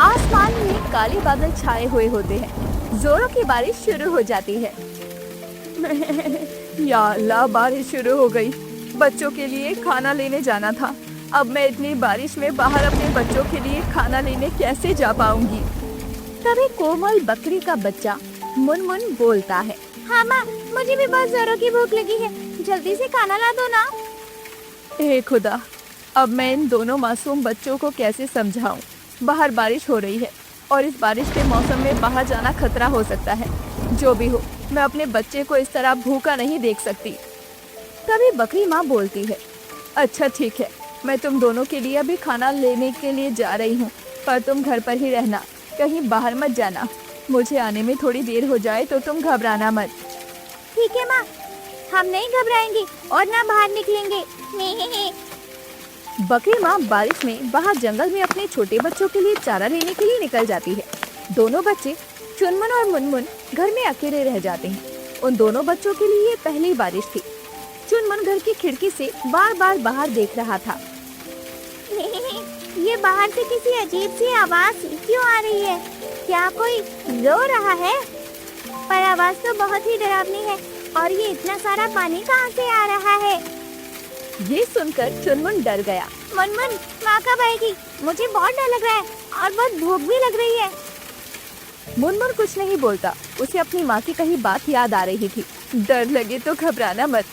आसमान में काले बादल छाए हुए होते हैं। जोरों की बारिश शुरू हो जाती है। या अल्लाह, बारिश शुरू हो गई। बच्चों के लिए खाना लेने जाना था। अब मैं इतनी बारिश में बाहर अपने बच्चों के लिए खाना लेने कैसे जा पाऊंगी। तभी कोमल बकरी का बच्चा मुनमुन बोलता है, हाँ माँ, मुझे भी बहुत जोरों की भूख लगी है, जल्दी से खाना ला दो ना। हे खुदा, अब मैं इन दोनों मासूम बच्चों को कैसे समझाऊं। बाहर बारिश हो रही है और इस बारिश के मौसम में बाहर जाना खतरा हो सकता है। जो भी हो, मैं अपने बच्चे को इस तरह भूखा नहीं देख सकती। तभी बकरी माँ बोलती है, अच्छा ठीक है, मैं तुम दोनों के लिए अभी खाना लेने के लिए जा रही हूँ, पर तुम घर पर ही रहना, कहीं बाहर मत जाना। मुझे आने में थोड़ी देर हो जाए तो तुम घबराना मत। ठीक है माँ, हम नहीं घबराएंगे और ना बाहर निकलेंगे। बकरी माँ बारिश में बाहर जंगल में अपने छोटे बच्चों के लिए चारा लेने के लिए निकल जाती है। दोनों बच्चे चुनमुन और मुनमुन घर में अकेले रह जाते हैं। उन दोनों बच्चों के लिए ये पहली बारिश थी। चुनमुन घर की खिड़की से बार बार बाहर देख रहा था। ये बाहर से किसी अजीब सी आवाज क्यों आ रही है? क्या कोई रो रहा है? पर आवाज तो बहुत ही डरावनी है, और ये इतना सारा पानी कहाँ से आ रहा है? ये सुनकर चुनमुन डर गया। मुनमुन, माँ कब आएगी? मुझे बहुत डर लग रहा है और बहुत भूख भी लग रही है। मुनमुन कुछ नहीं बोलता, उसे अपनी माँ की कही बात याद आ रही थी। डर लगे तो घबराना मत।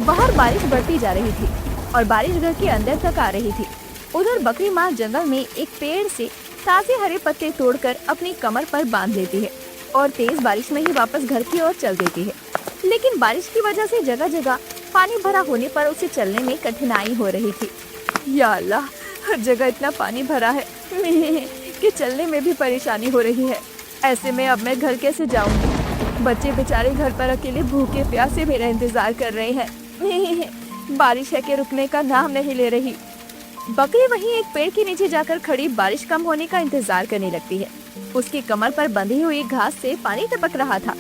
बाहर बारिश बढ़ती जा रही थी और बारिश घर के अंदर तक आ रही थी। उधर बकरी माँ जंगल में एक पेड़ से ताजे हरे पत्ते तोड़कर अपनी कमर पर बांध लेती है और तेज बारिश में ही वापस घर की ओर चल देती है। लेकिन बारिश की वजह से जगह जगह पानी भरा होने पर उसे चलने में कठिनाई हो रही थी। या अल्लाह, हर जगह इतना पानी भरा है कि चलने में भी परेशानी हो रही है। ऐसे में अब मैं घर कैसे जाऊंगी? बच्चे बेचारे घर पर अकेले भूखे प्यासे मेरा इंतजार कर रहे हैं। बारिश है कि रुकने का नाम नहीं ले रही। बकरी वहीं एक पेड़ के नीचे जाकर खड़ी बारिश कम होने का इंतजार करने लगती है। उसकी कमर पर बंधी हुई घास से पानी टपक रहा था।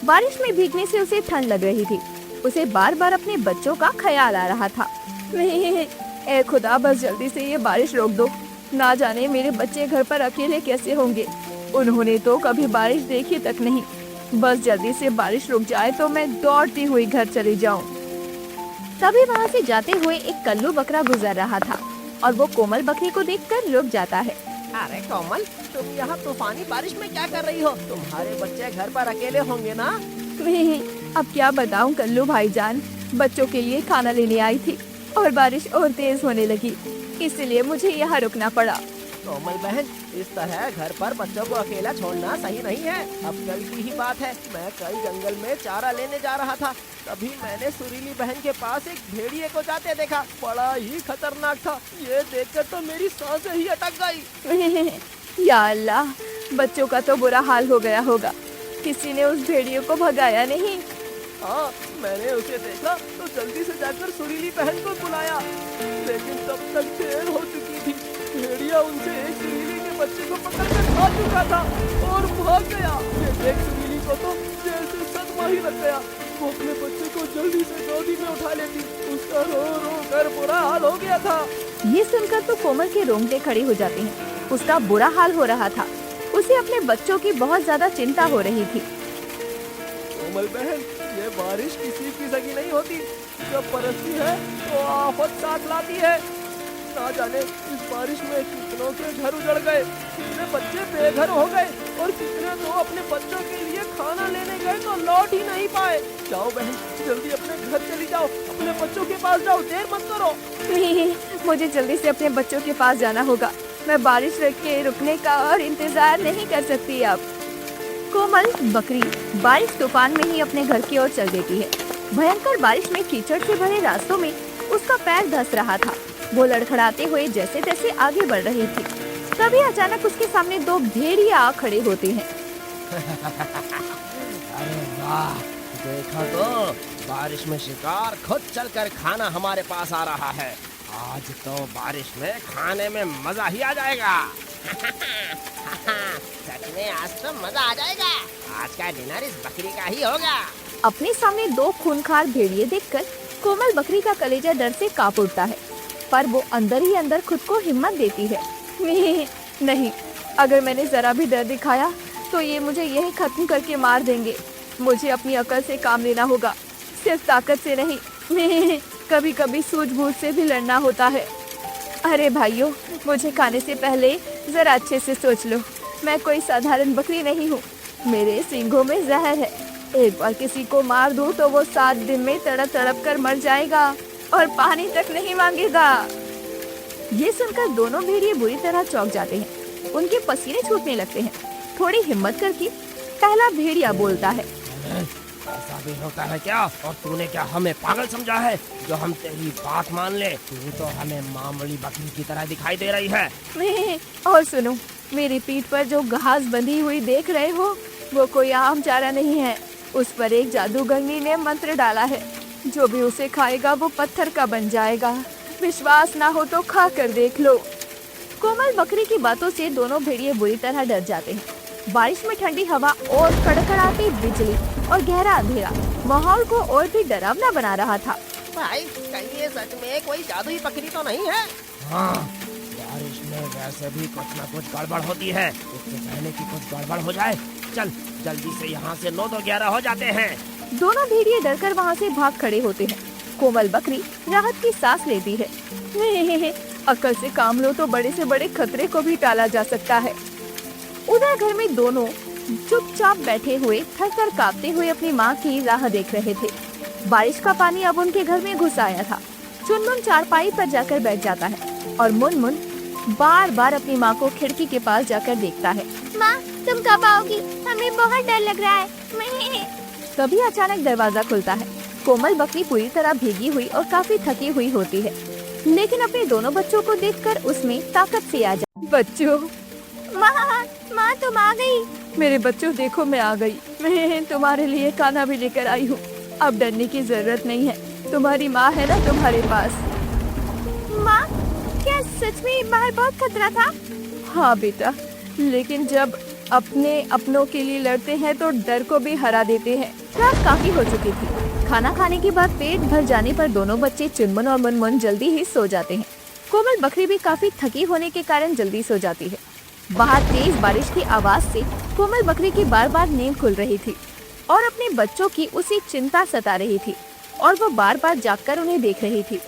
बारिश में भीगने से उसे ठंड लग रही थी। उसे बार बार अपने बच्चों का ख्याल आ रहा था। ए खुदा, बस जल्दी से ये बारिश रोक दो। ना जाने मेरे बच्चे घर पर अकेले कैसे होंगे। उन्होंने तो कभी बारिश देखी तक नहीं। बस जल्दी से बारिश रुक जाए तो मैं दौड़ती हुई घर चली जाऊं। तभी वहाँ से जाते हुए एक कल्लू बकरा गुजर रहा था और वो कोमल बकरी को देखकर रुक जाता है। अरे कोमल, तुम यहाँ तूफानी बारिश में क्या कर रही हो? तुम्हारे बच्चे घर पर अकेले होंगे ना? अब क्या बताऊं कल्लू भाईजान, बच्चों के लिए खाना लेने आई थी और बारिश और तेज होने लगी, इसलिए मुझे यहाँ रुकना पड़ा। कोमल बहन, इस तरह घर पर बच्चों को अकेला छोड़ना सही नहीं है। अब कल की ही बात है, मैं कल जंगल में चारा लेने जा रहा था। तभी मैंने सुरीली बहन के पास एक भेड़िए को जाते देखा। बड़ा ही खतरनाक था। ये देखकर तो मेरी सांसें ही अटक गई। या अल्लाह, बच्चों का तो बुरा हाल हो गया होगा। किसी ने उस भेड़िए को भगाया नहीं? हाँ, मैंने उसे देखा तो जल्दी से जाकर सुरीली बहन को बुलाया, लेकिन तब तक देर हो चुकी थी। भेड़िया उनसे एक सुरीली के बच्चे को पकड़कर खा चुका था और भाग गया। ये देख सुरीली को तो जैसे सदमा ही लग गया। वो अपने बच्चे को जल्दी से गोदी में उठा लेती। उसका रो रो कर बुरा हाल हो गया था। ये सुनकर तो कोमल के रोंगटे खड़े हो जाते हैं। उसका बुरा हाल हो रहा था। उसे अपने बच्चों की बहुत ज्यादा चिंता हो रही थी। कोमल बहन, ये बारिश किसी की सगी नहीं होती। जब बरसती है तो आफत साथ लाती है। ना जाने इस बारिश में कितनों के घर उजड़ गए, कितने बच्चे बेघर हो गए और कितने तो अपने बच्चों के लिए खाना लेने गए तो लौट ही नहीं पाए। जाओ बहन, जल्दी अपने घर चली जाओ, अपने बच्चों के पास जाओ, देर मत करो। मुझे जल्दी से अपने बच्चों के पास जाना होगा। मैं बारिश के रुकने का और इंतजार नहीं कर सकती अब। कोमल बकरी बारिश तूफान में ही अपने घर की ओर चल देती है। भयंकर बारिश में कीचड़ से भरे रास्तों में उसका पैर धंस रहा था। वो लड़खड़ाते हुए जैसे तैसे आगे बढ़ रही थी। तभी अचानक उसके सामने दो भेड़िया खड़े होते हैं। अरे वाह, देखा तो बारिश में शिकार खुद चलकर खाना हमारे पास आ रहा है। आज तो बारिश में खाने में मजा ही आ जाएगा। सच में आज तो मजा आ जाएगा। आज का डिनर इस बकरी का ही होगा। अपने सामने दो खूंखार भेड़िए देखकर कोमल बकरी का कलेजा डर से कांप उठता है, पर वो अंदर ही अंदर खुद को हिम्मत देती है। नहीं, अगर मैंने जरा भी डर दिखाया तो ये मुझे यही खत्म करके मार देंगे। मुझे अपनी अकल से काम लेना होगा, सिर्फ ताकत से नहीं। कभी कभी सूझबूझ से भी लड़ना होता है। अरे भाइयों, मुझे खाने से पहले जरा अच्छे से सोच लो। मैं कोई साधारण बकरी नहीं हूँ, मेरे सींगों में जहर है। एक बार किसी को मार दूँ तो वो 7 दिन में तड़प तड़प कर मर जाएगा और पानी तक नहीं मांगेगा। ये सुनकर दोनों भेड़िए बुरी तरह चौंक जाते हैं। उनके पसीने छूटने लगते हैं। थोड़ी हिम्मत करके पहला भेड़िया बोलता है, ऐसा भी होता है क्या? और तूने क्या हमें पागल समझा है जो हम तेरी बात मान ले? तू तो हमें मामूली बकरी की तरह दिखाई दे रही है। और सुनो, मेरी पीठ पर जो घास बंधी हुई देख रहे हो वो कोई आम चारा नहीं है। उस पर एक जादूगरनी ने मंत्र डाला है। जो भी उसे खाएगा वो पत्थर का बन जाएगा। विश्वास ना हो तो खा कर देख लो। कोमल बकरी की बातों से दोनों भेड़िए बुरी तरह डर जाते हैं। बारिश में ठंडी हवा और कड़कड़ाती बिजली और गहरा अंधेरा माहौल को और भी डरावना बना रहा था। भाई, कहीं ये सच में कोई जादुई बकरी तो नहीं है? हाँ, बारिश में वैसे भी कुछ न कुछ गड़बड़ होती है। इससे पहले कि कुछ गड़बड़ हो जाए, चल जल्दी से यहाँ से 9 तो 11 हो जाते हैं। दोनों भेड़िए डरकर वहाँ से भाग खड़े होते हैं। कोमल बकरी राहत की सांस लेती है। अकल से काम लो तो बड़े से बड़े खतरे को भी टाला जा सकता है। उधर घर में दोनों चुपचाप बैठे हुए थर थर कांपते हुए अपनी माँ की राह देख रहे थे। बारिश का पानी अब उनके घर में घुस आया था। चुनमुन चारपाई पर जाकर बैठ जाता है और मुनमुन बार बार अपनी माँ को खिड़की के पास जाकर देखता है। माँ, तुम कब आओगी? हमें बहुत डर लग रहा है। तभी अचानक दरवाजा खुलता है। कोमल बकरी पूरी तरह भीगी हुई और काफी थकी हुई होती है, लेकिन अपने दोनों बच्चों को देखकर उसमें ताकत से आ जाती। बच्चों, माँ तुम आ गई। मेरे बच्चों देखो, मैं आ गई। मैं तुम्हारे लिए खाना भी लेकर आई हूँ। अब डरने की जरूरत नहीं है, तुम्हारी माँ है ना तुम्हारे पास। माँ, क्या सच में बाहर बहुत खतरा था? हाँ बेटा, लेकिन जब अपने अपनों के लिए लड़ते हैं तो डर को भी हरा देते हैं। रात काफी हो चुकी थी। खाना खाने के बाद पेट भर जाने पर दोनों बच्चे चुनमुन और मुनमुन जल्दी ही सो जाते हैं। कोमल बकरी भी काफी थकी होने के कारण जल्दी सो जाती है। बाहर तेज बारिश की आवाज से कोमल बकरी की बार बार नींद खुल रही थी और अपने बच्चों की उसी चिंता सता रही थी और वो बार बार जागकर उन्हें देख रही थी।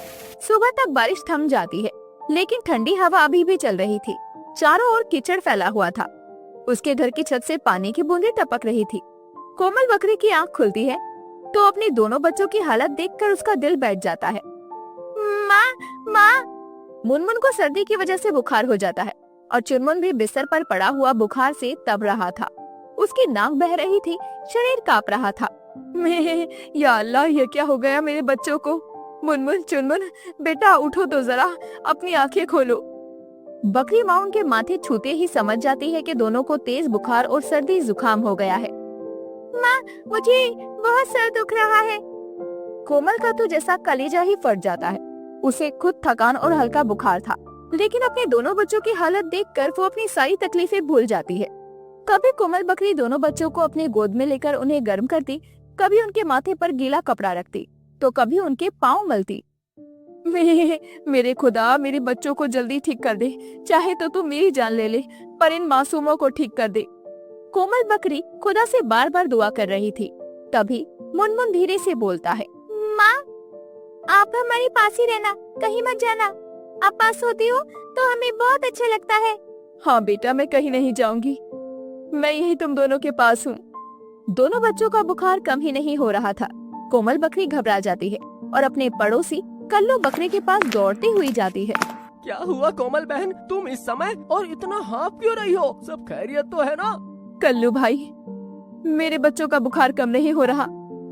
सुबह तक बारिश थम जाती है, लेकिन ठंडी हवा अभी भी चल रही थी। चारों ओर कीचड़ फैला हुआ था। उसके घर की छत से पानी की बूंदें टपक रही थी। कोमल बकरी की आंख खुलती है तो अपने दोनों बच्चों की हालत देखकर उसका दिल बैठ जाता है। माँ, मुनमुन को सर्दी की वजह से बुखार हो जाता है और चुनमुन भी बिस्तर पर पड़ा हुआ बुखार से तप रहा था। उसकी नाक बह रही थी, शरीर कांप रहा था। या अल्लाह, ये क्या हो गया मेरे बच्चों को? मुनमुन, चुनमुन, बेटा उठो तो जरा, अपनी आंखें खोलो। बकरी माँ उनके माथे छूते ही समझ जाती है कि दोनों को तेज बुखार और सर्दी जुकाम हो गया है। माँ, मुझे बहुत सर दुख रहा है। कोमल का तो जैसा कलेजा ही फट जाता है। उसे खुद थकान और हल्का बुखार था, लेकिन अपने दोनों बच्चों की हालत देखकर वो अपनी सारी तकलीफें भूल जाती है। कभी कोमल बकरी दोनों बच्चों को अपने गोद में लेकर उन्हें गर्म करती, कभी उनके माथे पर गीला कपड़ा रखती, तो कभी उनके पाँव मलती। मेरे खुदा, मेरे बच्चों को जल्दी ठीक कर दे। चाहे तो तू मेरी जान ले ले, पर इन मासूमों को ठीक कर दे। कोमल बकरी खुदा से बार बार दुआ कर रही थी। तभी मुनमुन धीरे से बोलता है, माँ, आप हमारे पास ही रहना, कहीं मत जाना। आप पास होती हो तो हमें बहुत अच्छा लगता है। हाँ बेटा, मैं कहीं नहीं जाऊंगी, मैं यही तुम दोनों के पास हूँ। दोनों बच्चों का बुखार कम ही नहीं हो रहा था। कोमल बकरी घबरा जाती है और अपने पड़ोसी कल्लू बकरे के पास दौड़ती हुई जाती है। क्या हुआ कोमल बहन, तुम इस समय और इतना हाँफ क्यों रही हो? सब खैरियत तो है ना? कल्लू भाई, मेरे बच्चों का बुखार कम नहीं हो रहा।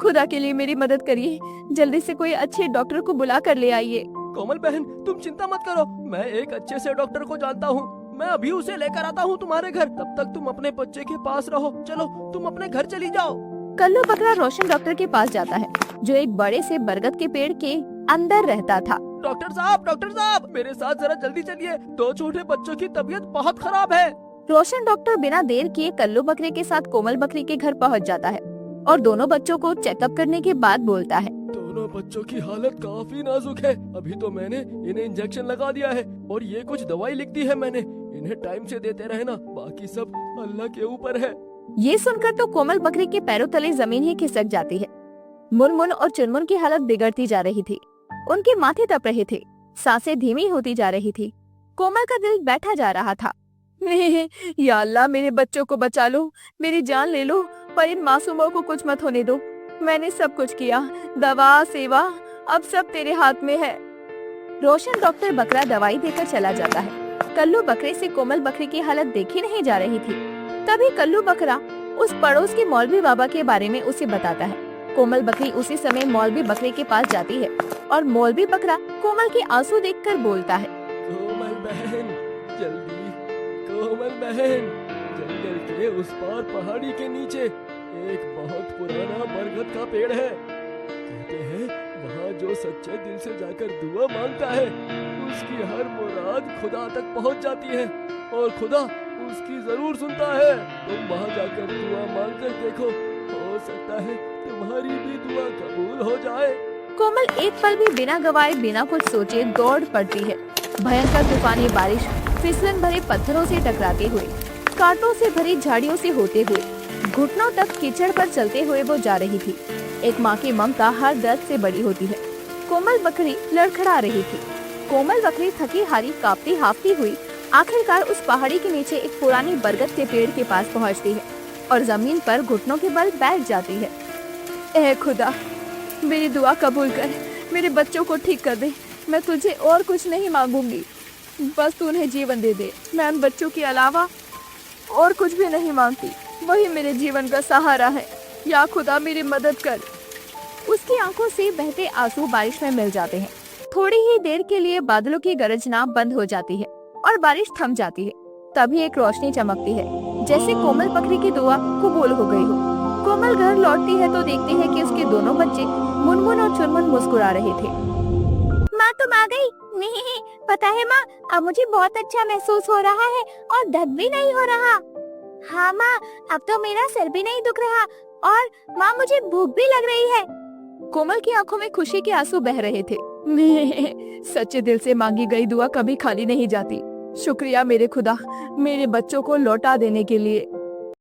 खुदा के लिए मेरी मदद करिए। जल्दी से कोई अच्छे डॉक्टर को बुला कर ले आइए। कोमल बहन, तुम चिंता मत करो, मैं एक अच्छे से डॉक्टर को जानता हूँ। मैं अभी उसे लेकर आता हूँ तुम्हारे घर। तब तक तुम अपने बच्चे के पास रहो। चलो, तुम अपने घर चली जाओ। कल्लू बकरा रोशन डॉक्टर के पास जाता है, जो एक बड़े से बरगद के पेड़ के अंदर रहता था। डॉक्टर साहब, मेरे साथ जरा जल्दी चलिए। 2 छोटे बच्चों की तबीयत बहुत खराब है। रोशन डॉक्टर बिना देर किए कल्लू बकरे के साथ कोमल बकरी के घर पहुंच जाता है और दोनों बच्चों को चेकअप करने के बाद बोलता है, दोनों बच्चों की हालत काफी नाजुक है। अभी तो मैंने इन्हें इंजेक्शन लगा दिया है और ये कुछ दवाई लिख दी है मैंने। इन्हें टाइम से देते रहना, बाकी सब अल्लाह के ऊपर है। ये सुनकर तो कोमल बकरी के पैरों तले जमीन ही खिसक जाती है। मुनमुन और चुनमुन की हालत बिगड़ती जा रही थी। उनके माथे तप रहे थे, सांसें धीमी होती जा रही थी। कोमल का दिल बैठा जा रहा था। या अल्लाह, मेरे बच्चों को बचा लो, मेरी जान ले लो, पर इन मासूमों को कुछ मत होने दो। मैंने सब कुछ किया, दवा सेवा अब सब तेरे हाथ में है। रोशन डॉक्टर बकरा दवाई देकर चला जाता है। कल्लू बकरे से कोमल बकरी की हालत देखी नहीं जा रही थी। तभी कल्लू बकरा उस पड़ोस के मौलवी बाबा के बारे में उसे बताता है। कोमल बकरी उसी समय मौलवी बकरे के पास जाती है और मौलवी बकरा कोमल के आंसू देखकर बोलता है, कोमल बहन जल्दी, कोमल बहन, जंगल के उस पार पहाड़ी के नीचे एक बहुत पुराना बरगद का पेड़ है। कहते हैं वहाँ जो सच्चे दिल से जाकर दुआ मांगता है उसकी हर मुराद खुदा तक पहुँच जाती है और खुदा उसकी जरूर सुनता है। तुम वहाँ जाकर दुआ मांग कर देखो, हो सकता है तुम्हारी भी दुआ कबूल हो जाए। कोमल एक पल भी बिना गवाए बिना कुछ सोचे दौड़ पड़ती है। भयंकर तूफानी बारिश फिसलन भरे पत्थरों से टकराते हुए, कांटों से भरी झाड़ियों से होते हुए, घुटनों तक कीचड़ पर चलते हुए वो जा रही थी। एक माँ की ममता हर दर्द से बड़ी होती है। कोमल बकरी लड़खड़ा रही थी। कोमल बकरी थकी हारी कांपती हाफती हुई आखिरकार उस पहाड़ी के नीचे एक पुरानी बरगद के पेड़ के पास पहुँचती है और जमीन पर घुटनों के बल बैठ जाती है। ऐ खुदा, मेरी दुआ कबूल कर, मेरे बच्चों को ठीक कर दे। मैं तुझे और कुछ नहीं मांगूंगी, बस तू उन्हें जीवन दे दे। मैं उन बच्चों के अलावा और कुछ भी नहीं मांगती, वही मेरे जीवन का सहारा है। या खुदा, मेरी मदद कर। उसकी आंखों से बहते आंसू बारिश में मिल जाते हैं। थोड़ी ही देर के लिए बादलों की गरजना बंद हो जाती है और बारिश थम जाती है। तभी एक रोशनी चमकती है, जैसे कोमल बकरी की दुआ कबूल हो गई हो। कोमल घर लौटती है तो देखती है कि उसके दोनों बच्चे मुनमुन और चुनमुन मुस्कुरा रहे थे। माँ तुम आ गई? नहीं, पता है माँ, अब मुझे बहुत अच्छा महसूस हो रहा है और दर्द भी नहीं हो रहा। हाँ माँ, अब तो मेरा सिर भी नहीं दुख रहा और माँ मुझे भूख भी लग रही है। कोमल की आंखों में खुशी के आंसू बह रहे थे। सच्चे दिल से मांगी गई दुआ कभी खाली नहीं जाती। शुक्रिया मेरे खुदा, मेरे बच्चों को लौटा देने के लिए।